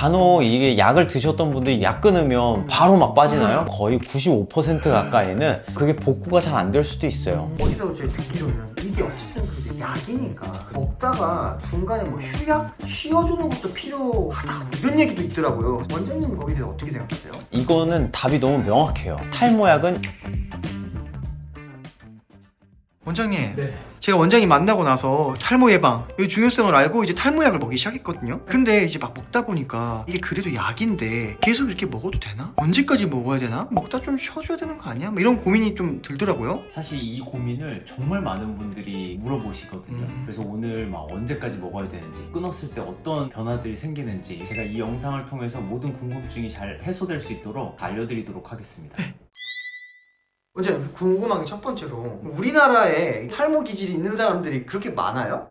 간혹 이게 약을 드셨던 분들이 약 끊으면 바로 막 빠지나요? 거의 95% 가까이는 그게 복구가 잘 안 될 수도 있어요. 어디서 제가 듣기로는 이게 어쨌든 그래도 약이니까 먹다가 중간에 뭐 휴약? 쉬어주는 것도 필요하다 이런 얘기도 있더라고요. 원장님 거기에 대해 어떻게 생각하세요? 이거는 답이 너무 명확해요. 탈모약은 원장님, 네. 제가 원장님 만나고 나서 탈모 예방 이 중요성을 알고 이제 탈모약을 먹기 시작했거든요. 근데 이제 막 먹다 보니까 이게 그래도 약인데 계속 이렇게 먹어도 되나? 언제까지 먹어야 되나? 먹다 좀 쉬어줘야 되는 거 아니야? 뭐 이런 고민이 좀 들더라고요. 사실 이 고민을 정말 많은 분들이 물어보시거든요. 그래서 오늘 막 언제까지 먹어야 되는지, 끊었을 때 어떤 변화들이 생기는지 제가 이 영상을 통해서 모든 궁금증이 잘 해소될 수 있도록 알려드리도록 하겠습니다. 원장님 궁금한 게 첫 번째로 우리나라에 탈모 기질이 있는 사람들이 그렇게 많아요?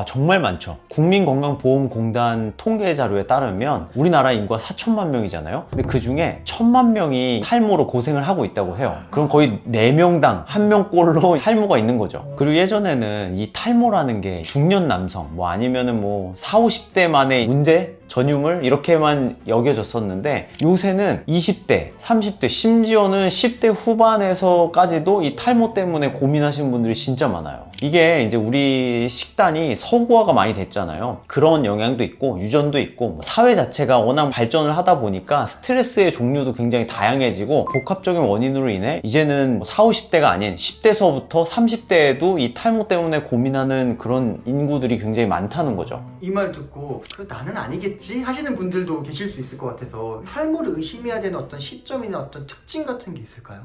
정말 많죠. 국민건강보험공단 통계 자료에 따르면 우리나라 인구가 4천만 명이잖아요. 근데 그 중에 1,000만 명이 탈모로 고생을 하고 있다고 해요. 그럼 거의 4명당 1명꼴로 탈모가 있는 거죠. 그리고 예전에는 이 탈모라는 게 중년 남성, 뭐 아니면은 뭐 40, 50대만의 문제? 전유물 이렇게만 여겨졌었는데 요새는 20대, 30대, 심지어는 10대 후반에서까지도 이 탈모 때문에 고민하시는 분들이 진짜 많아요. 이게 이제 우리 식단이 서구화가 많이 됐잖아요. 그런 영향도 있고 유전도 있고 뭐 사회 자체가 워낙 발전을 하다 보니까 스트레스의 종류도 굉장히 다양해지고 복합적인 원인으로 인해 이제는 40, 50대가 아닌 10대서부터 30대에도 이 탈모 때문에 고민하는 그런 인구들이 굉장히 많다는 거죠. 이 말 듣고 그래 나는 아니겠지 하시는 분들도 계실 수 있을 것 같아서 탈모를 의심해야 되는 어떤 시점이나 어떤 특징 같은 게 있을까요?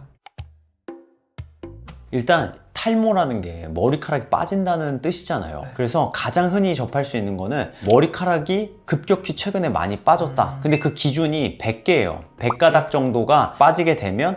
일단 탈모라는 게 머리카락이 빠진다는 뜻이잖아요. 그래서 가장 흔히 접할 수 있는 거는 머리카락이 급격히 최근에 많이 빠졌다. 근데 그 기준이 100개예요. 100가닥 정도가 빠지게 되면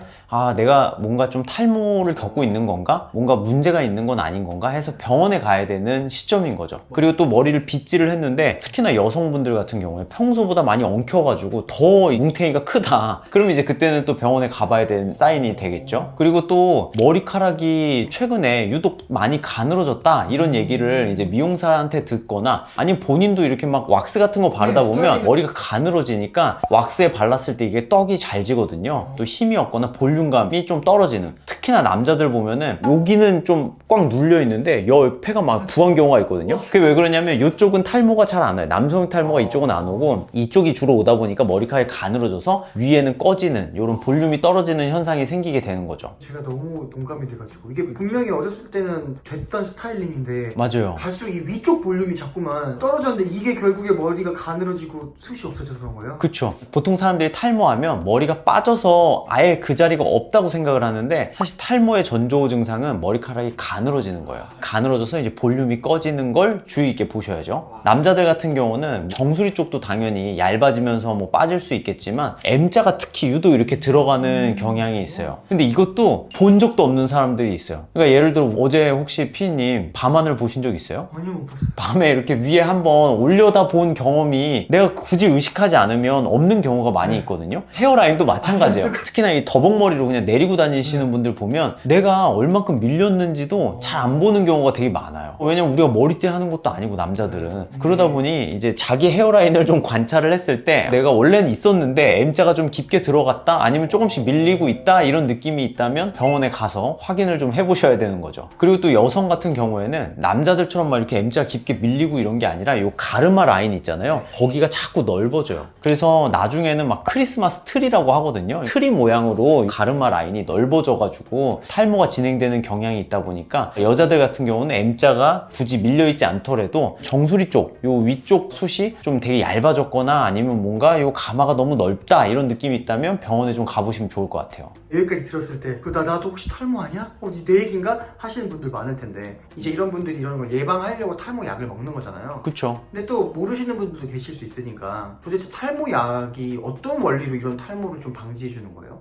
내가 뭔가 좀 탈모를 겪고 있는 건가? 뭔가 문제가 있는 건 아닌 건가? 해서 병원에 가야 되는 시점인 거죠. 그리고 또 머리를 빗질을 했는데 특히나 여성분들 같은 경우에 평소보다 많이 엉켜가지고 더 뭉탱이가 크다. 그럼 이제 그때는 또 병원에 가봐야 되는 사인이 되겠죠. 그리고 또 머리카락이 최근에 유독 많이 가늘어졌다 이런 얘기를 이제 미용사한테 듣거나 아니면 본인도 이렇게 막 왁스 같은 거 바르다 보면 머리가 가늘어지니까 왁스에 발랐을 때 이게 떡이 잘 지거든요. 또 힘이 없거나 볼륨감이 좀 떨어지는, 특히나 남자들 보면은 여기는 좀 꽉 눌려 있는데 옆에가 막 부은 경우가 있거든요. 그게 왜 그러냐면 이쪽은 탈모가 잘 안 와요. 남성 탈모가 이쪽은 안 오고 이쪽이 주로 오다 보니까 머리카락이 가늘어져서 위에는 꺼지는 이런 볼륨이 떨어지는 현상이 생기게 되는 거죠. 제가 너무 동감이 돼가지고 이게 분명히 어렸을 때는 됐던 스타일링인데 맞아요. 갈수록 이 위쪽 볼륨이 자꾸만 떨어졌는데 이게 결국에 머리가 가늘어지고 숱이 없어져서 그런 거예요? 그쵸. 보통 사람들이 탈모하면 머리가 빠져서 아예 그 자리가 없다고 생각을 하는데 사실 탈모의 전조 증상은 머리카락이 가늘어지는 거예요. 가늘어져서 이제 볼륨이 꺼지는 걸 주의 있게 보셔야죠. 남자들 같은 경우는 정수리 쪽도 당연히 얇아지면서 뭐 빠질 수 있겠지만 M자가 특히 유독 이렇게 들어가는 경향이 있어요. 근데 이것도 본 적도 없는 사람들이 있어요. 그러니까 예를 들어 어제 혹시 피디님 밤하늘 보신 적 있어요? 아니요, 못 봤어요. 밤에 이렇게 위에 한번 올려다 본 경험이 내가 굳이 의식하지 않으면 없는 경우가 많이 있거든요. 헤어라인도 마찬가지예요. 특히나 이 더벅머리로 그냥 내리고 다니시는 분들 보면 내가 얼만큼 밀렸는지도 잘 안 보는 경우가 되게 많아요. 왜냐면 우리가 머리띠 하는 것도 아니고 남자들은 그러다 보니 이제 자기 헤어라인을 좀 관찰을 했을 때 내가 원래는 있었는데 M자가 좀 깊게 들어갔다 아니면 조금씩 밀리고 있다 이런 느낌이 있다면 병원에 가서 확인을 좀 해보셔야 되는 거죠. 그리고 또 여성 같은 경우에는 남자들처럼 막 이렇게 M자가 깊게 밀리고 이런 게 아니라 요 가르마 라인 있잖아요. 거기가 자꾸 넓어져요. 그래서 나중에는 막 크리스마스 트리라고 하거든요. 트리 모양으로 가르마 라인이 넓어져가지고 탈모가 진행되는 경향이 있다 보니까 여자들 같은 경우는 M자가 굳이 밀려있지 않더라도 정수리 쪽, 요 위쪽 숱이 좀 되게 얇아졌거나 아니면 뭔가 요 가마가 너무 넓다 이런 느낌이 있다면 병원에 좀 가보시면 좋을 것 같아요. 여기까지 들었을 때 나도 혹시 탈모 아니야? 내 얘기인가? 하시는 분들 많을 텐데 이제 이런 분들이 이런 걸 예방하려고 탈모 약을 먹는 거잖아요. 그쵸. 근데 또 모르시는 분들도 계실 수 있으니까 도대체 탈모 약이 어떤 원리로 이런 탈모를 좀 방지해 주는 거예요?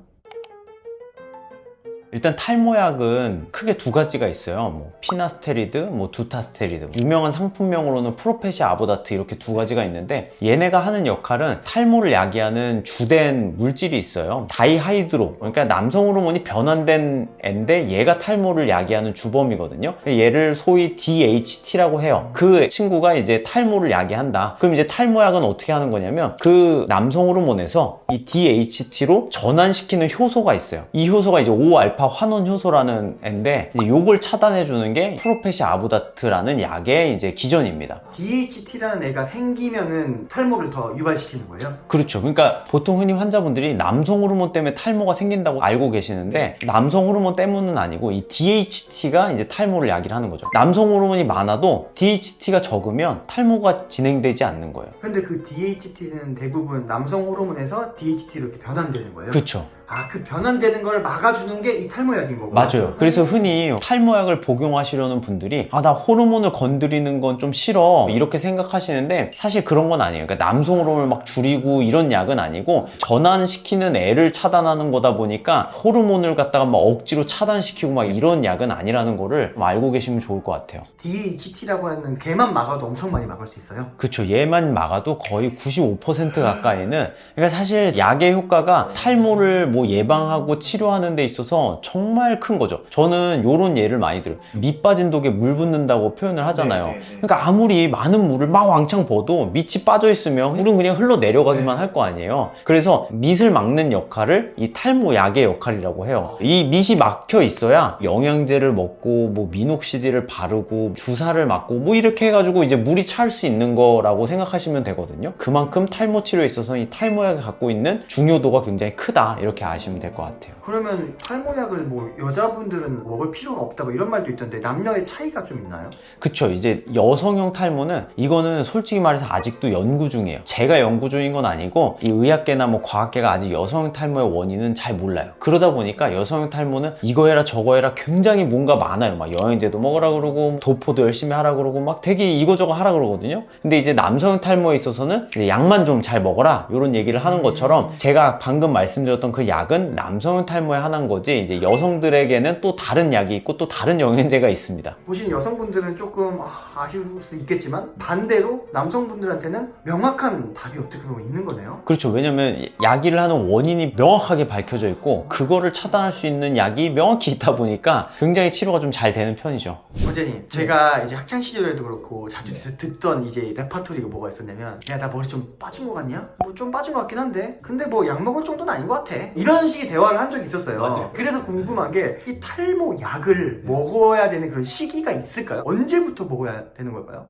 일단 탈모약은 크게 두 가지가 있어요. 뭐 피나스테리드, 뭐 두타스테리드. 유명한 상품명으로는 프로페시 아보다트 이렇게 두 가지가 있는데 얘네가 하는 역할은 탈모를 야기하는 주된 물질이 있어요. 다이하이드로. 그러니까 남성 호르몬이 변환된 애인데 얘가 탈모를 야기하는 주범이거든요. 얘를 소위 DHT라고 해요. 그 친구가 이제 탈모를 야기한다. 그럼 이제 탈모약은 어떻게 하는 거냐면 그 남성 호르몬에서 이 DHT로 전환시키는 효소가 있어요. 이 효소가 이제 5알파 환원 효소라는 애인데 이제 요걸 차단해 주는 게 프로페시 아보다트라는 약의 이제 기전입니다. DHT라는 애가 생기면은 탈모를 더 유발시키는 거예요? 그렇죠. 그러니까 보통 흔히 환자분들이 남성 호르몬 때문에 탈모가 생긴다고 알고 계시는데 남성 호르몬 때문은 아니고 이 DHT가 이제 탈모를 야기를 하는 거죠. 남성 호르몬이 많아도 DHT가 적으면 탈모가 진행되지 않는 거예요. 근데 그 DHT는 대부분 남성 호르몬에서 DHT로 이렇게 변환되는 거예요? 그렇죠. 아, 그 변환되는 걸 막아주는 게 이 탈모약인 거고. 맞아요. 그래서 흔히 탈모약을 복용하시려는 분들이 나 호르몬을 건드리는 건 좀 싫어 이렇게 생각하시는데 사실 그런 건 아니에요. 그러니까 남성 호르몬을 막 줄이고 이런 약은 아니고 전환시키는 애를 차단하는 거다 보니까 호르몬을 갖다가 막 억지로 차단시키고 막 이런 약은 아니라는 거를 알고 계시면 좋을 것 같아요. DHT라고 하는 걔만 막아도 엄청 많이 막을 수 있어요? 그쵸. 얘만 막아도 거의 95% 가까이는 그러니까 사실 약의 효과가 탈모를 뭐 예방하고 치료하는 데 있어서 정말 큰 거죠. 저는 요런 예를 많이 들어요. 밑 빠진 독에 물 붓는다고 표현을 하잖아요. 그러니까 아무리 많은 물을 막 왕창 부어도 밑이 빠져 있으면 물은 그냥 흘러 내려가기만 할 거 아니에요. 그래서 밑을 막는 역할을 이 탈모약의 역할이라고 해요. 이 밑이 막혀 있어야 영양제를 먹고 뭐 미녹시딜을 바르고 주사를 맞고 뭐 이렇게 해가지고 이제 물이 찰 수 있는 거라고 생각하시면 되거든요. 그만큼 탈모 치료에 있어서 이 탈모약이 갖고 있는 중요도가 굉장히 크다 이렇게 아시면 될 것 같아요. 그러면 탈모약을 뭐 여자분들은 먹을 필요가 없다 뭐 이런 말도 있던데 남녀의 차이가 좀 있나요? 그쵸. 이제 여성형 탈모는 이거는 솔직히 말해서 아직도 연구 중이에요. 제가 연구 중인 건 아니고 이 의학계나 뭐 과학계가 아직 여성형 탈모의 원인은 잘 몰라요. 그러다 보니까 여성형 탈모는 이거 해라 저거 해라 굉장히 뭔가 많아요. 막 영양제도 먹으라 그러고 도포도 열심히 하라 그러고 막 되게 이거저거 하라 그러거든요. 근데 이제 남성형 탈모에 있어서는 이제 약만 좀 잘 먹어라 이런 얘기를 하는 것처럼 제가 방금 말씀드렸던 그 약은 남성형 탈모에 한한 거지 이제 여성들에게는 또 다른 약이 있고 또 다른 영양제가 있습니다. 보신 여성분들은 조금 아쉬울 수 있겠지만 반대로 남성분들한테는 명확한 답이 어떻게 보면 있는 거네요. 그렇죠. 왜냐면 야기를 하는 원인이 명확하게 밝혀져 있고 그거를 차단할 수 있는 약이 명확히 있다 보니까 굉장히 치료가 좀 잘 되는 편이죠. 원장님, 제가 이제 학창 시절에도 그렇고 자주 듣던 이제 레파토리가 뭐가 있었냐면 야, 나 머리 좀 빠진 거 같냐? 뭐 좀 빠진 거 같긴 한데 근데 뭐 약 먹을 정도는 아닌 것 같아. 이런 식의 대화를 한 적이 있었어요. 맞아요. 그래서 궁금한 게 이 탈모 약을 먹어야 되는 그런 시기가 있을까요? 언제부터 먹어야 되는 걸까요?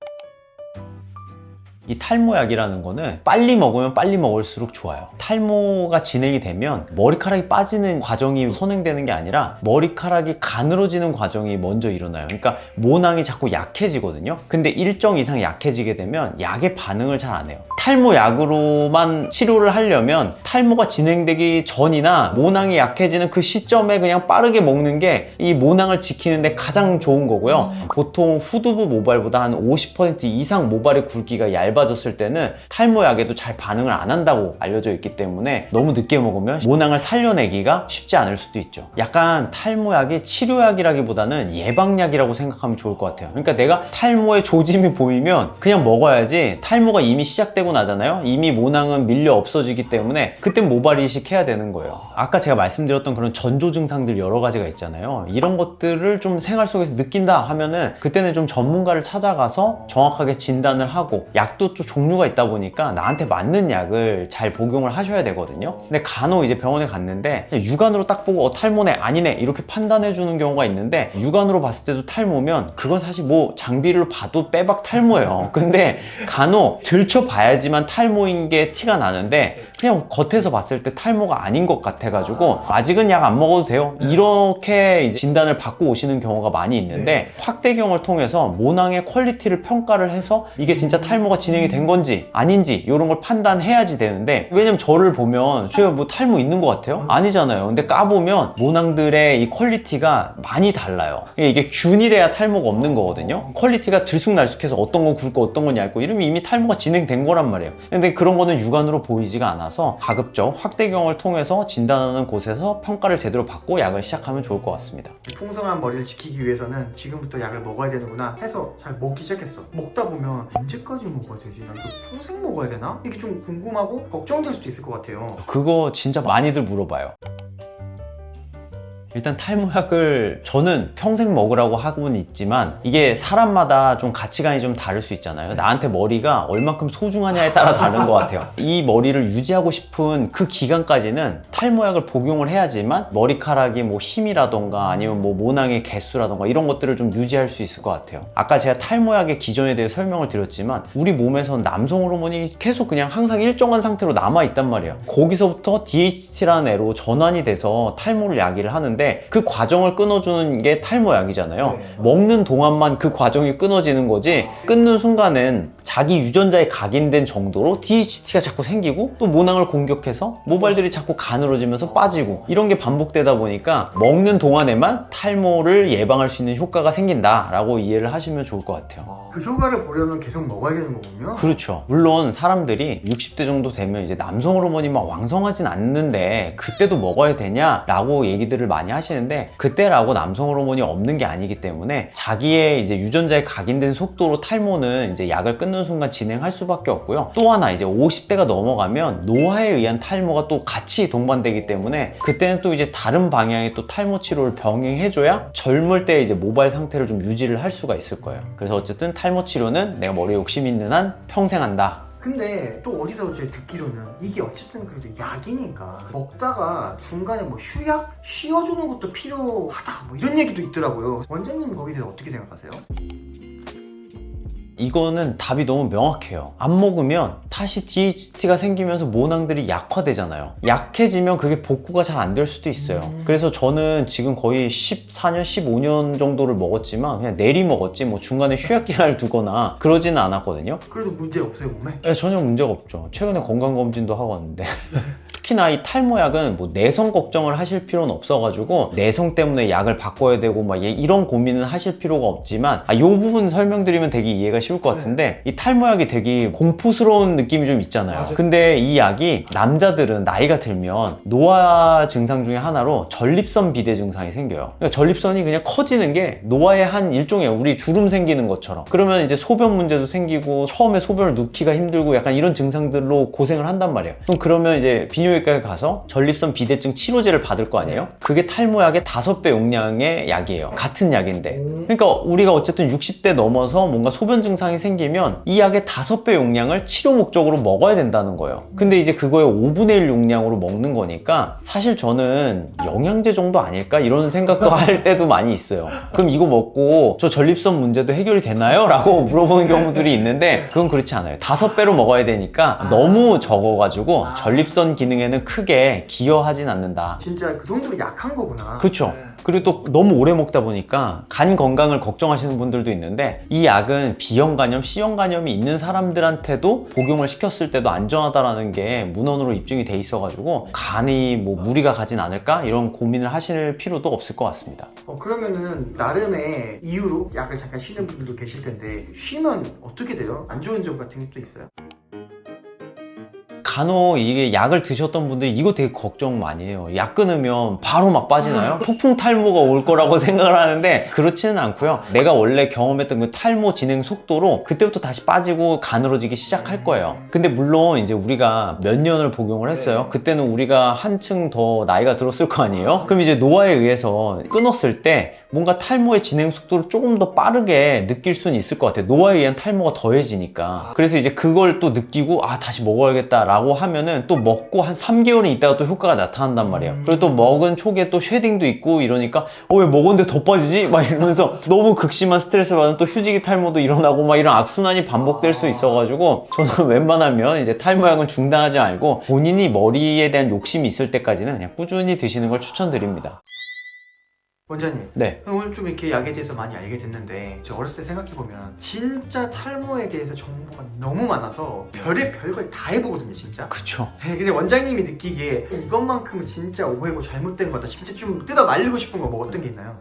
이 탈모약이라는 거는 빨리 먹으면 빨리 먹을수록 좋아요. 탈모가 진행이 되면 머리카락이 빠지는 과정이 선행되는 게 아니라 머리카락이 가늘어지는 과정이 먼저 일어나요. 그러니까 모낭이 자꾸 약해지거든요. 근데 일정 이상 약해지게 되면 약의 반응을 잘 안 해요. 탈모약으로만 치료를 하려면 탈모가 진행되기 전이나 모낭이 약해지는 그 시점에 그냥 빠르게 먹는 게 이 모낭을 지키는데 가장 좋은 거고요. 보통 후두부 모발보다 한 50% 이상 모발의 굵기가 얇아졌을 때는 탈모약에도 잘 반응을 안 한다고 알려져 있기 때문에 너무 늦게 먹으면 모낭을 살려내기가 쉽지 않을 수도 있죠. 약간 탈모약이 치료약이라기보다는 예방약이라고 생각하면 좋을 것 같아요. 그러니까 내가 탈모의 조짐이 보이면 그냥 먹어야지 탈모가 이미 시작되고 나잖아요. 이미 모낭은 밀려 없어지기 때문에 그땐 모발 이식해야 되는 거예요. 아까 제가 말씀드렸던 그런 전조 증상들 여러 가지가 있잖아요. 이런 것들을 좀 생활 속에서 느낀다 하면은 그때는 좀 전문가를 찾아가서 정확하게 진단을 하고 약도 좀 종류가 있다 보니까 나한테 맞는 약을 잘 복용을 하셔야 되거든요. 근데 간혹 이제 병원에 갔는데 육안으로 딱 보고 탈모네 아니네 이렇게 판단해 주는 경우가 있는데 육안으로 봤을 때도 탈모면 그건 사실 뭐 장비를 봐도 빼박 탈모예요. 근데 간혹 들춰봐야지만 탈모인 게 티가 나는데 그냥 겉에서 봤을 때 탈모가 아닌 것 같아가지고 아직은 약 안 먹어도 돼요 이렇게 진단을 받고 오시는 경우가 많이 있는데 확대경을 통해서 모낭의 퀄리티를 평가를 해서 이게 진짜 탈모가 진행이 된 건지 아닌지 이런 걸 판단해야지 되는데 왜냐면 저를 보면 제가 뭐 탈모 있는 것 같아요? 아니잖아요. 근데 까보면 모낭들의 이 퀄리티가 많이 달라요. 이게 균일해야 탈모가 없는 거거든요. 퀄리티가 들쑥날쑥해서 어떤 건 굵고 어떤 건 얇고 이러면 이미 탈모가 진행된 거란 말이에요. 근데 그런 거는 육안으로 보이지가 않아서 따라서 가급적 확대경을 통해서 진단하는 곳에서 평가를 제대로 받고 약을 시작하면 좋을 것 같습니다. 풍성한 머리를 지키기 위해서는 지금부터 약을 먹어야 되는구나 해서 잘 먹기 시작했어. 먹다 보면 언제까지 먹어야 되지? 나 이거 평생 먹어야 되나? 이게 좀 궁금하고 걱정될 수도 있을 것 같아요. 그거 진짜 많이들 물어봐요. 일단 탈모약을 저는 평생 먹으라고 하고는 있지만 이게 사람마다 좀 가치관이 좀 다를 수 있잖아요. 나한테 머리가 얼만큼 소중하냐에 따라 다른 것 같아요. 이 머리를 유지하고 싶은 그 기간까지는 탈모약을 복용을 해야지만 머리카락이 뭐 힘이라던가 아니면 뭐 모낭의 개수라던가 이런 것들을 좀 유지할 수 있을 것 같아요. 아까 제가 탈모약의 기전에 대해 설명을 드렸지만 우리 몸에선 남성 호르몬이 계속 그냥 항상 일정한 상태로 남아있단 말이에요. 거기서부터 DHT라는 애로 전환이 돼서 탈모를 야기를 하는데 그 과정을 끊어주는 게 탈모약이잖아요. 먹는 동안만 그 과정이 끊어지는 거지 끊는 순간은 자기 유전자에 각인된 정도로 DHT가 자꾸 생기고 또 모낭을 공격해서 모발들이 자꾸 가늘어지면서 빠지고 이런 게 반복되다 보니까 먹는 동안에만 탈모를 예방할 수 있는 효과가 생긴다라고 이해를 하시면 좋을 것 같아요. 그 효과를 보려면 계속 먹어야 되는 거군요? 그렇죠. 물론 사람들이 60대 정도 되면 이제 남성 호르몬이 막 왕성하진 않는데 그때도 먹어야 되냐라고 얘기들을 많이 하시는데 그때라고 남성 호르몬이 없는 게 아니기 때문에 자기의 이제 유전자에 각인된 속도로 탈모는 이제 약을 끊는 순간 진행할 수밖에 없고요. 또 하나 이제 50대가 넘어가면 노화에 의한 탈모가 또 같이 동반되기 때문에 그때는 또 이제 다른 방향의 또 탈모 치료를 병행해줘야 젊을 때 이제 모발 상태를 좀 유지를 할 수가 있을 거예요. 그래서 어쨌든 탈모 치료는 내가 머리에 욕심 있는 한 평생 한다. 근데 또 어디서 제가 듣기로는 이게 어쨌든 그래도 약이니까 먹다가 중간에 뭐 휴약? 쉬어주는 것도 필요하다 뭐 이런 얘기도 있더라고요. 원장님 거기에 대해서 어떻게 생각하세요? 이거는 답이 너무 명확해요. 안 먹으면 다시 DHT가 생기면서 모낭들이 약화되잖아요. 약해지면 그게 복구가 잘 안 될 수도 있어요. 그래서 저는 지금 거의 14년, 15년 정도를 먹었지만 그냥 내리 먹었지 뭐 중간에 휴약 기간을 두거나 그러지는 않았거든요. 그래도 문제 없어요 몸에? 네, 전혀 문제가 없죠. 최근에 건강검진도 하고 왔는데 특히나 이 탈모약은 뭐 내성 걱정을 하실 필요는 없어가지고 내성 때문에 약을 바꿔야 되고 막 이런 고민은 하실 필요가 없지만 이 부분 설명드리면 되게 이해가 쉬울 것 같은데 이 탈모약이 되게 공포스러운 느낌이 좀 있잖아요. 맞아요. 근데 이 약이 남자들은 나이가 들면 노화 증상 중에 하나로 전립선 비대 증상이 생겨요. 그러니까 전립선이 그냥 커지는 게 노화의 한 일종이에요. 우리 주름 생기는 것처럼. 그러면 이제 소변 문제도 생기고 처음에 소변을 넣기가 힘들고 약간 이런 증상들로 고생을 한단 말이에요. 그러면 이제 비뇨기과에 가서 전립선 비대증 치료제를 받을 거 아니에요? 그게 탈모약의 5배 용량의 약이에요. 같은 약인데. 그러니까 우리가 어쨌든 60대 넘어서 뭔가 소변 증상이 생기면 이 약의 5배 용량을 치료 목적으로 먹어야 된다는 거예요. 근데 이제 그거의 5분의 1 용량으로 먹는 거니까 사실 저는 영양제 정도 아닐까? 이런 생각도 할 때도 많이 있어요. 그럼 이거 먹고 저 전립선 문제도 해결이 되나요? 라고 물어보는 경우들이 있는데 그건 그렇지 않아요. 5배로 먹어야 되니까 너무 적어가지고 전립선 기능에는 크게 기여하진 않는다. 진짜 그 정도로 약한 거구나. 그쵸? 그리고 또 너무 오래 먹다 보니까 간 건강을 걱정하시는 분들도 있는데 이 약은 B형 간염, C형 간염이 있는 사람들한테도 복용을 시켰을 때도 안전하다라는 게 문헌으로 입증이 돼 있어가지고 간이 뭐 무리가 가진 않을까? 이런 고민을 하실 필요도 없을 것 같습니다. 그러면은 나름의 이유로 약을 잠깐 쉬는 분들도 계실 텐데 쉬면 어떻게 돼요? 안 좋은 점 같은 게 또 있어요? 간혹 이게 약을 드셨던 분들이 이거 되게 걱정 많이 해요. 약 끊으면 바로 막 빠지나요? 폭풍 탈모가 올 거라고 생각을 하는데 그렇지는 않고요. 내가 원래 경험했던 그 탈모 진행 속도로 그때부터 다시 빠지고 가늘어지기 시작할 거예요. 근데 물론 이제 우리가 몇 년을 복용을 했어요. 그때는 우리가 한층 더 나이가 들었을 거 아니에요? 그럼 이제 노화에 의해서 끊었을 때 뭔가 탈모의 진행 속도를 조금 더 빠르게 느낄 수는 있을 것 같아요. 노화에 의한 탈모가 더해지니까. 그래서 이제 그걸 또 느끼고 다시 먹어야겠다라고 하면은 또 먹고 한 3개월이 있다가 또 효과가 나타난단 말이에요. 그리고 또 먹은 초기에 또 쉐딩도 있고 이러니까 왜 먹었는데 더 빠지지? 막 이러면서 너무 극심한 스트레스 받으면 또 휴지기 탈모도 일어나고 막 이런 악순환이 반복될 수 있어가지고 저는 웬만하면 이제 탈모약은 중단하지 말고 본인이 머리에 대한 욕심이 있을 때까지는 그냥 꾸준히 드시는 걸 추천드립니다. 원장님, 네. 오늘 좀 이렇게 약에 대해서 많이 알게 됐는데 저 어렸을 때 생각해보면 진짜 탈모에 대해서 정보가 너무 많아서 별걸 다 해보거든요 진짜. 그쵸. 근데 원장님이 느끼기에 이것만큼은 진짜 오해고 잘못된 거다 진짜 좀 뜯어 말리고 싶은 거 뭐 어떤 게 있나요?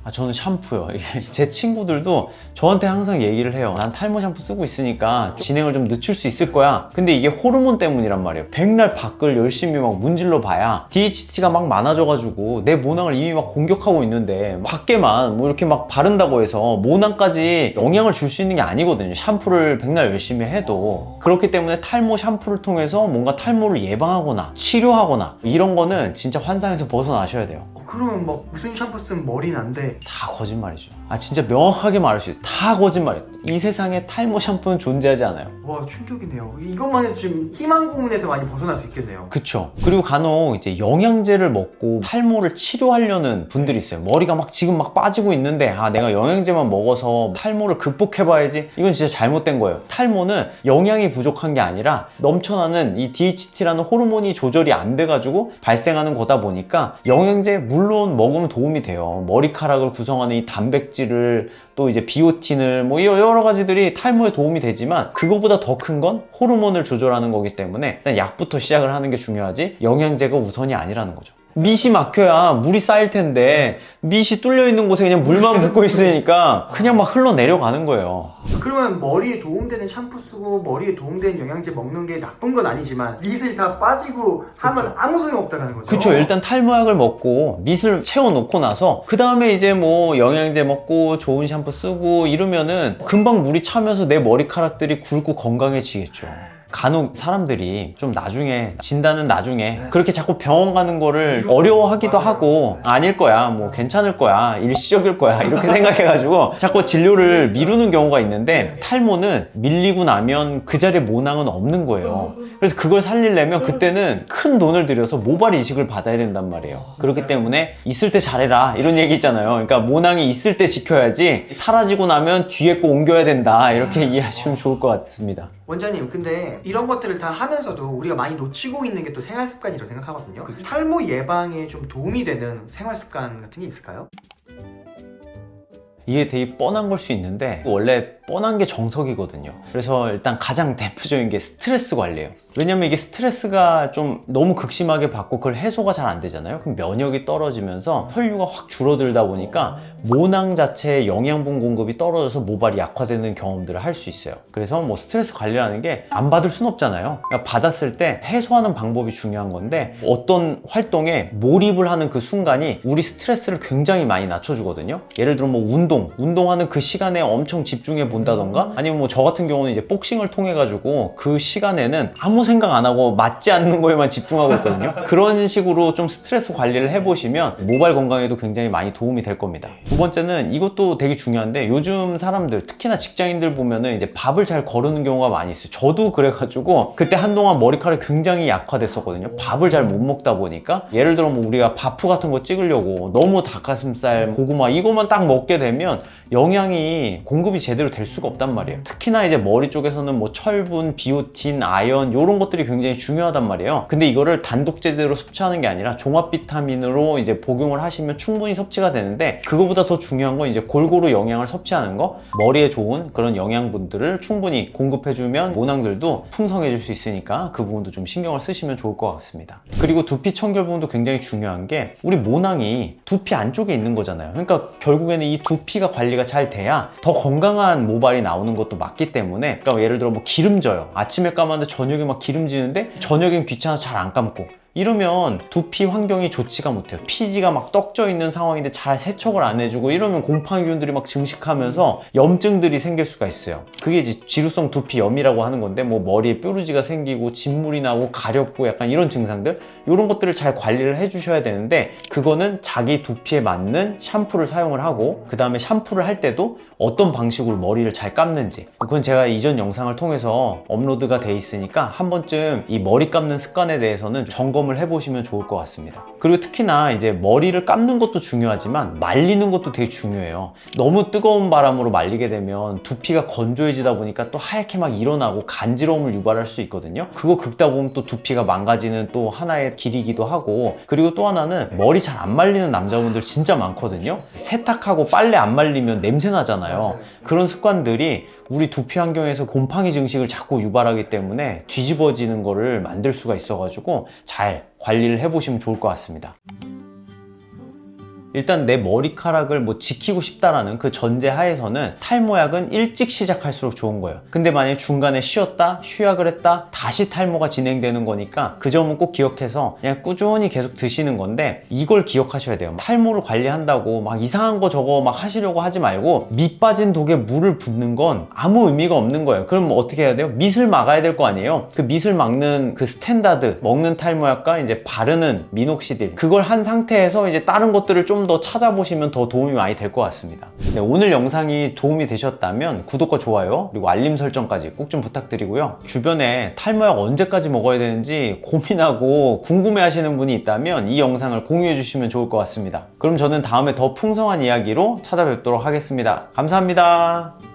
저는 샴푸요. 제 친구들도 저한테 항상 얘기를 해요. 난 탈모 샴푸 쓰고 있으니까 진행을 좀 늦출 수 있을 거야. 근데 이게 호르몬 때문이란 말이에요. 백날 밖을 열심히 막 문질러 봐야 DHT가 막 많아져가지고 내 모낭을 이미 막 공격하고 있는데 밖에만 뭐 이렇게 막 바른다고 해서 모낭까지 영향을 줄 수 있는 게 아니거든요. 샴푸를 백날 열심히 해도. 그렇기 때문에 탈모 샴푸를 통해서 뭔가 탈모를 예방하거나 치료하거나 이런 거는 진짜 환상에서 벗어나셔야 돼요. 그러면 막 무슨 샴푸 쓰면 머리 난데 다 거짓말이죠. 진짜 명확하게 말할 수 있어요. 다 거짓말이에요. 이 세상에 탈모 샴푸는 존재하지 않아요. 와 충격이네요. 이것만 해도 지금 희망 고문에서 많이 벗어날 수 있겠네요. 그쵸. 그리고 간혹 이제 영양제를 먹고 탈모를 치료하려는 분들이 있어요. 머리가 막 지금 막 빠지고 있는데 내가 영양제만 먹어서 탈모를 극복해봐야지. 이건 진짜 잘못된 거예요. 탈모는 영양이 부족한 게 아니라 넘쳐나는 이 DHT라는 호르몬이 조절이 안 돼가지고 발생하는 거다 보니까 영양제 물론 먹으면 도움이 돼요. 머리카락을 구성하는 이 단백질을 또 이제 비오틴을 뭐 여러 가지들이 탈모에 도움이 되지만 그거보다 더 큰 건 호르몬을 조절하는 거기 때문에 일단 약부터 시작을 하는 게 중요하지 영양제가 우선이 아니라는 거죠. 밑이 막혀야 물이 쌓일 텐데 밑이 뚫려 있는 곳에 그냥 물만 붓고 있으니까 그냥 막 흘러내려가는 거예요. 그러면 머리에 도움되는 샴푸 쓰고 머리에 도움되는 영양제 먹는 게 나쁜 건 아니지만 밑을 다 빠지고 하면 아무 소용 없다는 거죠. 그쵸. 일단 탈모약을 먹고 밑을 채워놓고 나서 그 다음에 이제 뭐 영양제 먹고 좋은 샴푸 쓰고 이러면은 금방 물이 차면서 내 머리카락들이 굵고 건강해지겠죠. 간혹 사람들이 좀 나중에 진단은 나중에 그렇게 자꾸 병원 가는 거를 어려워하기도 하고 아닐 거야 뭐 괜찮을 거야 일시적일 거야 이렇게 생각해가지고 자꾸 진료를 미루는 경우가 있는데 탈모는 밀리고 나면 그 자리에 모낭은 없는 거예요. 그래서 그걸 살리려면 그때는 큰 돈을 들여서 모발 이식을 받아야 된단 말이에요. 그렇기 때문에 있을 때 잘해라 이런 얘기 있잖아요. 그러니까 모낭이 있을 때 지켜야지 사라지고 나면 뒤에 거 옮겨야 된다 이렇게 이해하시면 좋을 것 같습니다. 원장님 근데 이런 것들을 다 하면서도 우리가 많이 놓치고 있는 게 또 생활 습관이라고 생각하거든요. 탈모 예방에 좀 도움이 되는 생활 습관 같은 게 있을까요? 이게 되게 뻔한 걸 수 있는데 원래 뻔한 게 정석이거든요. 그래서 일단 가장 대표적인 게 스트레스 관리예요. 왜냐면 이게 스트레스가 좀 너무 극심하게 받고 그걸 해소가 잘 안 되잖아요. 그럼 면역이 떨어지면서 혈류가 확 줄어들다 보니까 모낭 자체의 영양분 공급이 떨어져서 모발이 약화되는 경험들을 할 수 있어요. 그래서 뭐 스트레스 관리라는 게 안 받을 순 없잖아요. 그러니까 받았을 때 해소하는 방법이 중요한 건데 어떤 활동에 몰입을 하는 그 순간이 우리 스트레스를 굉장히 많이 낮춰주거든요. 예를 들어 뭐 운동하는 그 시간에 엄청 집중해 본다던가 아니면 뭐 저 같은 경우는 이제 복싱을 통해 가지고 그 시간에는 아무 생각 안 하고 맞지 않는 거에만 집중하고 있거든요. 그런 식으로 좀 스트레스 관리를 해보시면 모발 건강에도 굉장히 많이 도움이 될 겁니다. 두 번째는 이것도 되게 중요한데 요즘 사람들 특히나 직장인들 보면은 이제 밥을 잘 거르는 경우가 많이 있어요. 저도 그래가지고 그때 한동안 머리카락이 굉장히 약화됐었거든요. 밥을 잘 못 먹다 보니까 예를 들어 뭐 우리가 바프 같은 거 찍으려고 너무 닭가슴살, 고구마 이것만 딱 먹게 되면 영양이 공급이 제대로 될 수가 없단 말이에요. 특히나 이제 머리 쪽에서는 뭐 철분, 비오틴, 아연 이런 것들이 굉장히 중요하단 말이에요. 근데 이거를 단독제대로 섭취하는 게 아니라 종합 비타민으로 이제 복용을 하시면 충분히 섭취가 되는데 그거보다 더 중요한 건 이제 골고루 영양을 섭취하는 거. 머리에 좋은 그런 영양분들을 충분히 공급해주면 모낭들도 풍성해질 수 있으니까 그 부분도 좀 신경을 쓰시면 좋을 것 같습니다. 그리고 두피 청결 부분도 굉장히 중요한 게 우리 모낭이 두피 안쪽에 있는 거잖아요. 그러니까 결국에는 이 두피가 관리가 잘 돼야 더 건강한 모발이 나오는 것도 맞기 때문에 그러니까 예를 들어 뭐 기름져요. 아침에 감았는데 저녁에 막 기름지는데 저녁엔 귀찮아서 잘 안 감고 이러면 두피 환경이 좋지가 못해요. 피지가 막 떡져 있는 상황인데 잘 세척을 안 해주고 이러면 곰팡이균들이 막 증식하면서 염증들이 생길 수가 있어요. 그게 이제 지루성 두피염이라고 하는 건데 뭐 머리에 뾰루지가 생기고 진물이 나고 가렵고 약간 이런 증상들 이런 것들을 잘 관리를 해주셔야 되는데 그거는 자기 두피에 맞는 샴푸를 사용을 하고 그 다음에 샴푸를 할 때도 어떤 방식으로 머리를 잘 감는지 그건 제가 이전 영상을 통해서 업로드가 돼 있으니까 한 번쯤 이 머리 감는 습관에 대해서는 점검을 해보시면 좋을 것 같습니다. 그리고 특히나 이제 머리를 감는 것도 중요하지만 말리는 것도 되게 중요해요. 너무 뜨거운 바람으로 말리게 되면 두피가 건조해지다 보니까 또 하얗게 막 일어나고 간지러움을 유발할 수 있거든요. 그거 긁다 보면 또 두피가 망가지는 또 하나의 길이기도 하고 그리고 또 하나는 머리 잘 안 말리는 남자분들 진짜 많거든요. 세탁하고 빨래 안 말리면 냄새 나잖아요. 그런 습관들이 우리 두피 환경에서 곰팡이 증식을 자꾸 유발하기 때문에 뒤집어지는 거를 만들 수가 있어가지고 잘 관리를 해보시면 좋을 것 같습니다. 일단 내 머리카락을 뭐 지키고 싶다라는 그 전제 하에서는 탈모약은 일찍 시작할수록 좋은 거예요. 근데 만약에 중간에 쉬었다, 휴약을 했다, 다시 탈모가 진행되는 거니까 그 점은 꼭 기억해서 그냥 꾸준히 계속 드시는 건데, 이걸 기억하셔야 돼요. 탈모를 관리한다고 막 이상한 거 저거 막 하시려고 하지 말고, 밑 빠진 독에 물을 붓는 건 아무 의미가 없는 거예요. 그럼 뭐 어떻게 해야 돼요? 밑을 막아야 될 거 아니에요. 그 밑을 막는 그 스탠다드, 먹는 탈모약과 이제 바르는 미녹시딜, 그걸 한 상태에서 이제 다른 것들을 좀 더 찾아보시면 더 도움이 많이 될 것 같습니다. 네, 오늘 영상이 도움이 되셨다면 구독과 좋아요 그리고 알림 설정까지 꼭 좀 부탁드리고요. 주변에 탈모약 언제까지 먹어야 되는지 고민하고 궁금해 하시는 분이 있다면 이 영상을 공유해 주시면 좋을 것 같습니다. 그럼 저는 다음에 더 풍성한 이야기로 찾아뵙도록 하겠습니다. 감사합니다.